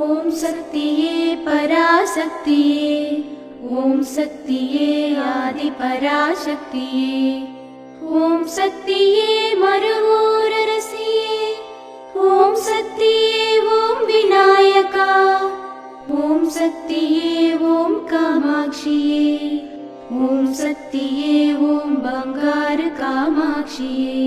ఓం శక్తియే పరాశక్తియే, ఓం శక్తియే ఆది పరాశక్తియే, ఓం శక్తియే మరువూరరసియే, ఓం శక్తియే ఓం వినాయక, ఓం శక్తియే ఓం కామాక్షియే, ఓం శక్తియే ఓం బంగారు కామాక్షియే.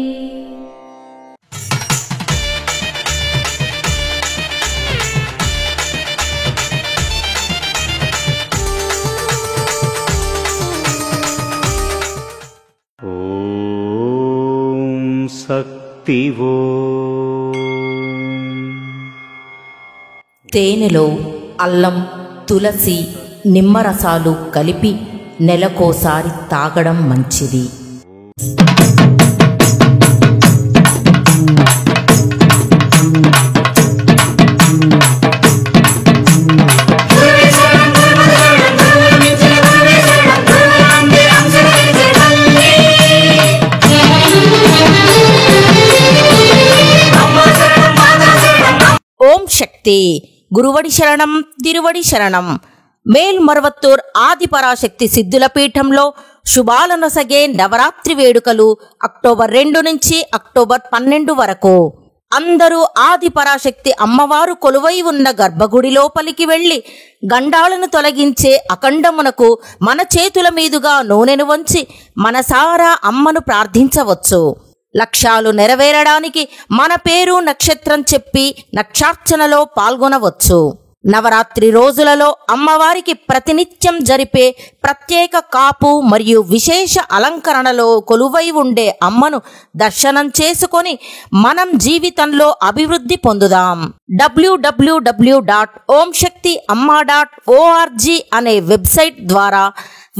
శక్తివో తేనెలో అల్లం, తులసి, నిమ్మరసాలు కలిపి నెలకోసారి తాగడం మంచిది. ఓం శక్తి. గురువడి శరణం, తిరువడి శరణం. మేల్మరువత్తూర్ ఆదిపరాశక్తి సిద్ధుల పీఠంలో శుభాలనొసగే నవరాత్రి వేడుకలు అక్టోబర్ 2 నుంచి అక్టోబర్ 12 వరకు. అందరూ ఆదిపరాశక్తి అమ్మవారు కొలువై ఉన్న గర్భగుడి లోపలికి వెళ్లి గండాలను తొలగించే అఖండమునకు మన చేతుల మీదుగా నూనెను వంచి మనసారా అమ్మను ప్రార్థించవచ్చు. లక్ష్యాలు నెరవేరడానికి మన పేరు, నక్షత్రం చెప్పి నక్షార్చనలో పాల్గొనవచ్చు. నవరాత్రి రోజులలో అమ్మవారికి ప్రతినిత్యం జరిపే ప్రత్యేక కాపు మరియు విశేష అలంకరణలో కొలువై ఉండే అమ్మను దర్శనం చేసుకొని మనం జీవితంలో అభివృద్ధి పొందుదాం. www.omshaktiamma.org అనే వెబ్సైట్ ద్వారా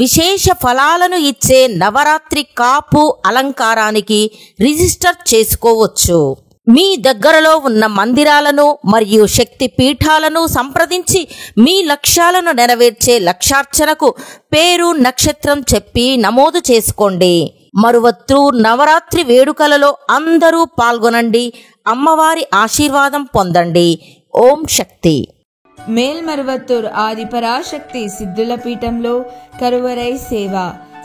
విశేష ఫలాలను ఇచ్చే నవరాత్రి కాపు అలంకారానికి రిజిస్టర్ చేసుకోవచ్చు. మీ దగ్గరలో ఉన్న మందిరాలను మరియు శక్తి పీఠాలను సంప్రదించి మీ లక్ష్యాలను నెరవేర్చే లక్షార్చనకు పేరు, నక్షత్రం చెప్పి నమోదు చేసుకోండి. మరువత్తూర్ నవరాత్రి వేడుకలలో అందరూ పాల్గొనండి. అమ్మవారి ఆశీర్వాదం పొందండి. ఓం శక్తి. మేల్మరువత్తూర్ ఆదిపరాశక్తి సిద్ధుల పీఠంలో కరువరై సేవ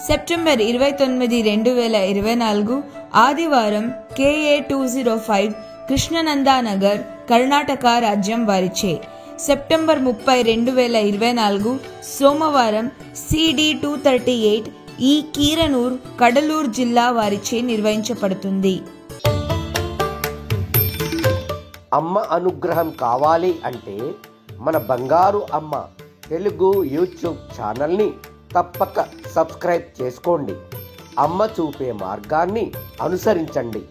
సెప్టెంబర్ 29, 2024 ఆదివారం KA 205 కృష్ణనందానగర్, కర్ణాటక రాజ్యం వారిచే. సెప్టెంబర్ 30, 2024 సోమవారం CD 238 ఈ కీరనూర్, కడలూరు జిల్లా వారిచే నిర్వహించబడుతుంది. అమ్మ అనుగ్రహం కావాలి అంటే మన బంగారు అమ్మ తెలుగు యూట్యూబ్ ఛానల్ని తప్పక సబ్స్క్రైబ్ చేసుకోండి. అమ్మ చూపే మార్గాన్ని అనుసరించండి.